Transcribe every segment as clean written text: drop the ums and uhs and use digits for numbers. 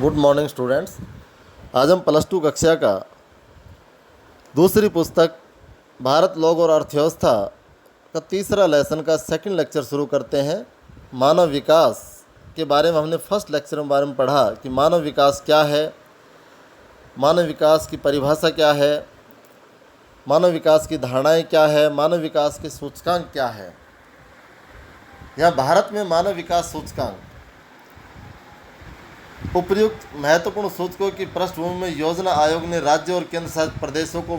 Good morning students. आज हम plus two कक्षा का दूसरी पुस्तक भारत लोग और अर्थव्यवस्था का तीसरा लेसन का सेकंड लेक्चर शुरू करते हैं। मानव विकास के बारे में हमने फर्स्ट लेक्चर में बारे में पढ़ा कि मानव विकास क्या है, मानव विकास की परिभाषा क्या है, मानव विकास की धारणाएं क्या है, मानव विकास के सूचकांक क्या है। यहाँ भारत में मानव विकास सूचकांक उपयुक्त महत्वपूर्ण सूचकों की पृष्ठभूमि में योजना आयोग ने राज्य और केंद्र शासित प्रदेशों को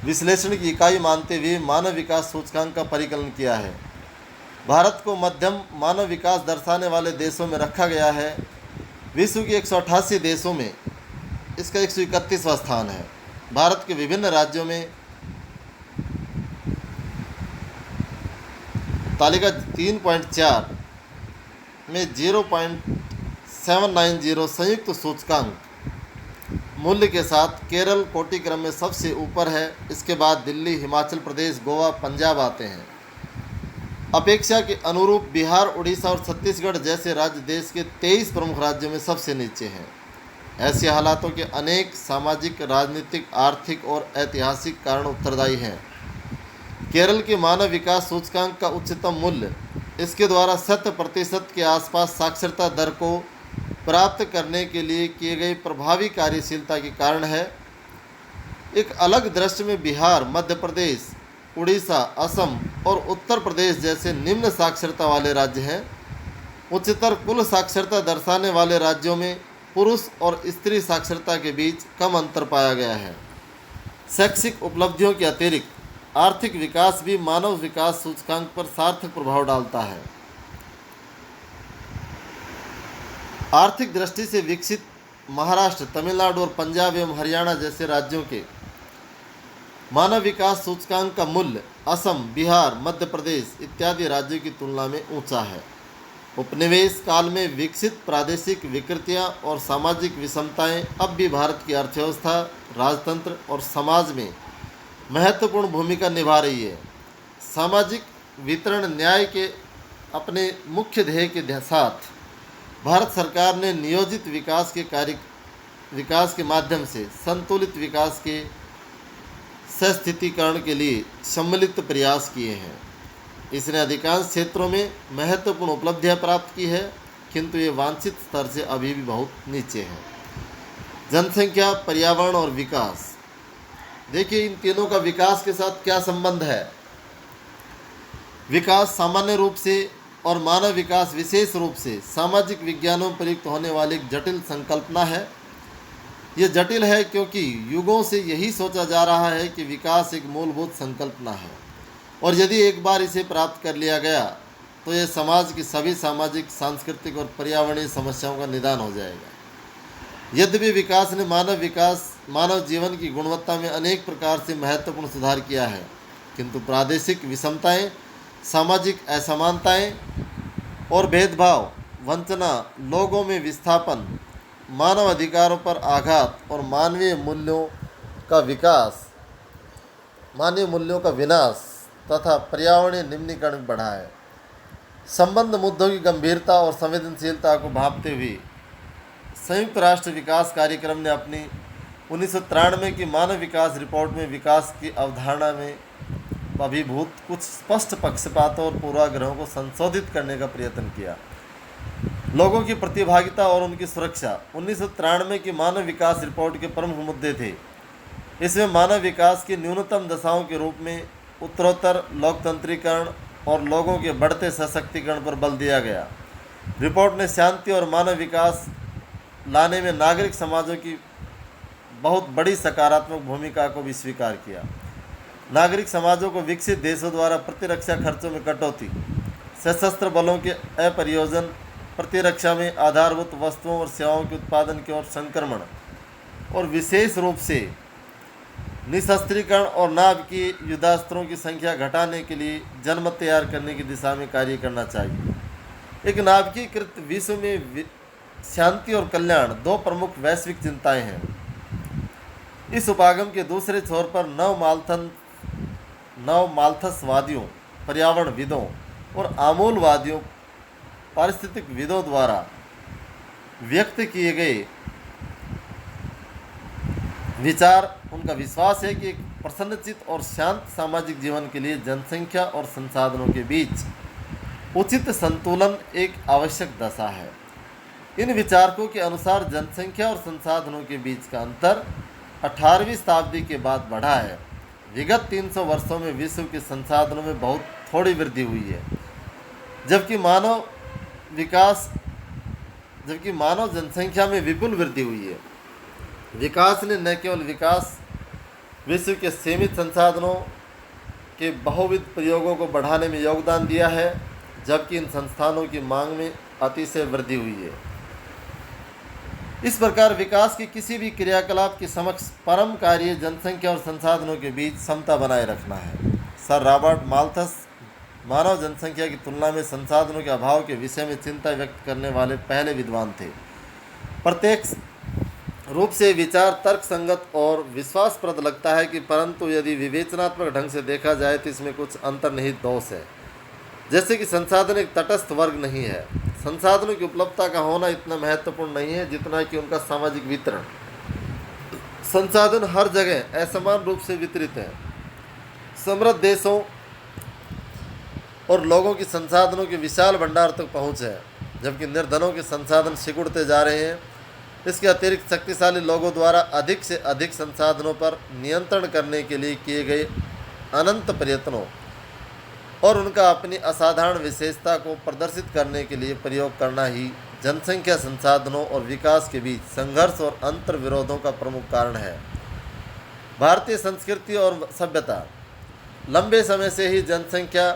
विश्लेषण की इकाई मानते हुए मानव विकास सूचकांक का परिकलन किया है। भारत को मध्यम मानव विकास दर्शाने वाले देशों में रखा गया है। विश्व के 188 देशों में इसका 131वां स्थान है। भारत के विभिन्न राज्यों में तालिका 3.4 में 0.790 संयुक्त सूचकांक मूल्य के साथ केरल कोटि क्रम में सबसे ऊपर है। इसके बाद दिल्ली, हिमाचल प्रदेश, गोवा, पंजाब आते हैं। अपेक्षा के अनुरूप बिहार, उड़ीसा और छत्तीसगढ़ जैसे राज्य देश के 23 प्रमुख राज्यों में सबसे नीचे हैं। ऐसे हालातों के अनेक सामाजिक, राजनीतिक, आर्थिक और ऐतिहासिक कारण उत्तरदायी हैं। केरल के मानव विकास सूचकांक का उच्चतम मूल्य इसके द्वारा 100% के आसपास साक्षरता दर को प्राप्त करने के लिए किए गए प्रभावी कार्यशीलता के कारण है। एक अलग दृष्टि में बिहार, मध्य प्रदेश, उड़ीसा, असम और उत्तर प्रदेश जैसे निम्न साक्षरता वाले राज्य हैं। उच्चतर कुल साक्षरता दर्शाने वाले राज्यों में पुरुष और स्त्री साक्षरता के बीच कम अंतर पाया गया है। शैक्षिक उपलब्धियों के अतिरिक्त आर्थिक विकास भी मानव विकास सूचकांक पर सार्थक प्रभाव डालता है। आर्थिक दृष्टि से विकसित महाराष्ट्र, तमिलनाडु और पंजाब एवं हरियाणा जैसे राज्यों के मानव विकास सूचकांक का मूल्य असम, बिहार, मध्य प्रदेश इत्यादि राज्यों की तुलना में ऊंचा है। उपनिवेश काल में विकसित प्रादेशिक विकृतियां और सामाजिक विषमताएं अब भी भारत की अर्थव्यवस्था, राजतंत्र और समाज में महत्वपूर्ण भूमिका निभा रही है। सामाजिक वितरण न्याय के अपने मुख्य ध्येय के साथ भारत सरकार ने नियोजित विकास के माध्यम से संतुलित विकास के सस्थितीकरण के लिए सम्मिलित प्रयास किए हैं। इसने अधिकांश क्षेत्रों में महत्वपूर्ण उपलब्धियां प्राप्त की है, किंतु ये वांछित स्तर से अभी भी बहुत नीचे है। जनसंख्या, पर्यावरण और विकास, देखिए इन तीनों का विकास के साथ क्या संबंध है। विकास सामान्य रूप से और मानव विकास विशेष रूप से सामाजिक विज्ञानों में प्रयुक्त होने वाली एक जटिल संकल्पना है। ये जटिल है क्योंकि युगों से यही सोचा जा रहा है कि विकास एक मूलभूत संकल्पना है और यदि एक बार इसे प्राप्त कर लिया गया तो यह समाज की सभी सामाजिक, सांस्कृतिक और पर्यावरणीय समस्याओं का निदान हो जाएगा। यद्यपि विकास ने मानव जीवन की गुणवत्ता में अनेक प्रकार से महत्वपूर्ण सुधार किया है, किंतु प्रादेशिक विषमताएं, सामाजिक असमानताएं और भेदभाव, वंचना, लोगों में विस्थापन, मानव अधिकारों पर आघात और मानवीय मूल्यों का विनाश तथा पर्यावरणीय निम्नीकरण बढ़ा है। संबंध मुद्दों की गंभीरता और संवेदनशीलता को भांपते हुए संयुक्त राष्ट्र विकास कार्यक्रम ने अपनी 1993 की मानव विकास रिपोर्ट में विकास की अवधारणा में अभिभूत कुछ स्पष्ट पक्षपातों और पूर्वाग्रहों को संशोधित करने का प्रयत्न किया। लोगों की प्रतिभागिता और उनकी सुरक्षा 1993 की मानव विकास रिपोर्ट के प्रमुख मुद्दे थे। इसमें मानव विकास की न्यूनतम दशाओं के रूप में उत्तरोत्तर लोकतंत्रीकरण और लोगों के बढ़ते सशक्तिकरण पर बल दिया गया। रिपोर्ट ने शांति और मानव विकास लाने में नागरिक समाजों की बहुत बड़ी सकारात्मक भूमिका को भी स्वीकार किया। नागरिक समाजों को विकसित देशों द्वारा प्रतिरक्षा खर्चों में कटौती, सशस्त्र बलों के अप्रयोजन, प्रतिरक्षा में आधारभूत वस्तुओं और सेवाओं के उत्पादन की ओर संक्रमण और विशेष रूप से निशस्त्रीकरण और नाभिकीय युद्धास्त्रों की संख्या घटाने के लिए जनमत तैयार करने की दिशा में कार्य करना चाहिए। एक नाभिकीकृत विश्व में शांति और कल्याण दो प्रमुख वैश्विक चिंताएं हैं। इस उपागम के दूसरे छोर पर नवमाल्थसवादियों, पर्यावरणविदों और आमूलवादियों, पारिस्थितिकविदों द्वारा व्यक्त किए गए विचार, उनका विश्वास है कि एक प्रसन्नचित्त और शांत सामाजिक जीवन के लिए जनसंख्या और संसाधनों के बीच उचित संतुलन एक आवश्यक दशा है। इन विचारकों के अनुसार जनसंख्या और संसाधनों के बीच का अंतर 18वीं शताब्दी के बाद बढ़ा है। विगत 300 वर्षों में विश्व के संसाधनों में बहुत थोड़ी वृद्धि हुई है, जबकि मानव जनसंख्या में विपुल वृद्धि हुई है। विकास ने न केवल विश्व के सीमित संसाधनों के बहुविध प्रयोगों को बढ़ाने में योगदान दिया है, जबकि इन संस्थानों की मांग में अतिशय वृद्धि हुई है। इस प्रकार विकास की किसी भी क्रियाकलाप के समक्ष परम कार्य जनसंख्या और संसाधनों के बीच समता बनाए रखना है। सर रॉबर्ट माल्थस मानव जनसंख्या की तुलना में संसाधनों के अभाव के विषय में चिंता व्यक्त करने वाले पहले विद्वान थे। प्रत्यक्ष रूप से विचार तर्कसंगत और विश्वासप्रद लगता है कि परंतु यदि विवेचनात्मक ढंग से देखा जाए तो इसमें कुछ अंतर्निहित दोष है। जैसे कि संसाधन एक तटस्थ वर्ग नहीं है। संसाधनों की उपलब्धता का होना इतना महत्वपूर्ण नहीं है जितना कि उनका सामाजिक वितरण। संसाधन हर जगह असमान रूप से वितरित हैं। समृद्ध देशों और लोगों की संसाधनों के विशाल भंडार तक पहुँच है, जबकि निर्धनों के संसाधन सिकुड़ते जा रहे हैं। इसके अतिरिक्त शक्तिशाली लोगों द्वारा अधिक से अधिक संसाधनों पर नियंत्रण करने के लिए किए गए अनंत प्रयत्नों और उनका अपनी असाधारण विशेषता को प्रदर्शित करने के लिए प्रयोग करना ही जनसंख्या, संसाधनों और विकास के बीच संघर्ष और अंतर विरोधों का प्रमुख कारण है। भारतीय संस्कृति और सभ्यता लंबे समय से ही जनसंख्या,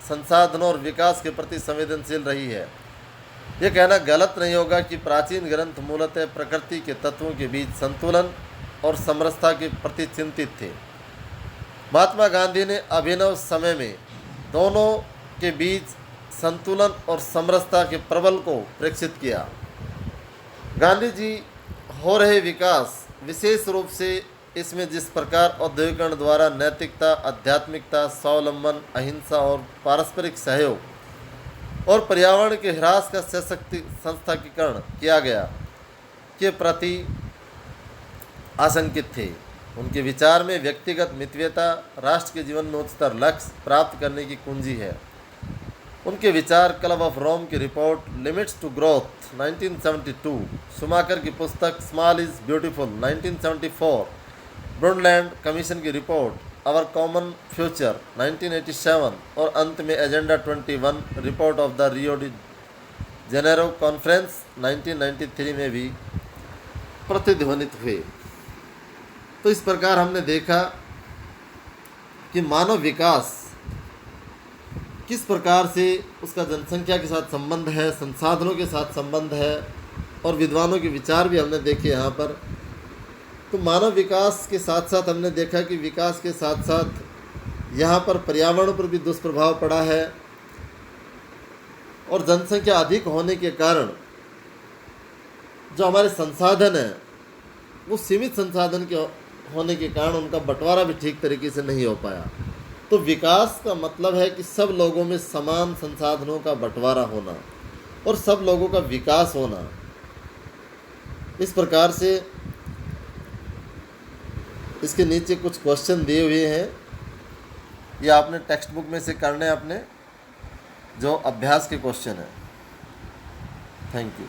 संसाधनों और विकास के प्रति संवेदनशील रही है। यह कहना गलत नहीं होगा कि प्राचीन ग्रंथ मूलतः प्रकृति के तत्वों के बीच संतुलन और समरसता के प्रति चिंतित थे। महात्मा गांधी ने अभिनव समय में दोनों के बीच संतुलन और समरसता के प्रबल को प्रेक्षित किया। गांधी जी हो रहे विकास, विशेष रूप से इसमें जिस प्रकार औद्योगिकरण द्वारा नैतिकता, आध्यात्मिकता, स्वावलंबन, अहिंसा और पारस्परिक सहयोग और पर्यावरण के ह्रास का संस्थाकीकरण किया गया के प्रति आशंकित थे। उनके विचार में व्यक्तिगत मितव्यता राष्ट्र के जीवन में उच्चतर लक्ष्य प्राप्त करने की कुंजी है। उनके विचार क्लब ऑफ रोम की report limits to growth 1972, Schumacher की पुस्तक small is beautiful 1974, Brundtland Commission की रिपोर्ट आवर कॉमन फ्यूचर 1987 और अंत में Agenda 21 report of the Rio de Janeiro conference 1993 में भी प्रतिध्वनित हुए। तो इस प्रकार हमने देखा कि मानव विकास किस प्रकार से उसका जनसंख्या के साथ संबंध है, संसाधनों के साथ संबंध है, और विद्वानों के विचार भी हमने देखे यहाँ पर। तो मानव विकास के साथ साथ हमने देखा कि विकास के साथ साथ यहाँ पर पर्यावरण पर भी दुष्प्रभाव पड़ा है, और जनसंख्या अधिक होने के कारण जो हमारे संसाधन हैं वो सीमित संसाधन के होने के कारण उनका बंटवारा भी ठीक तरीके से नहीं हो पाया। तो विकास का मतलब है कि सब लोगों में समान संसाधनों का बंटवारा होना और सब लोगों का विकास होना। इस प्रकार से इसके नीचे कुछ क्वेश्चन दिए हुए हैं, ये आपने टेक्स्ट बुक में से करने अपने जो अभ्यास के क्वेश्चन है। Thank you.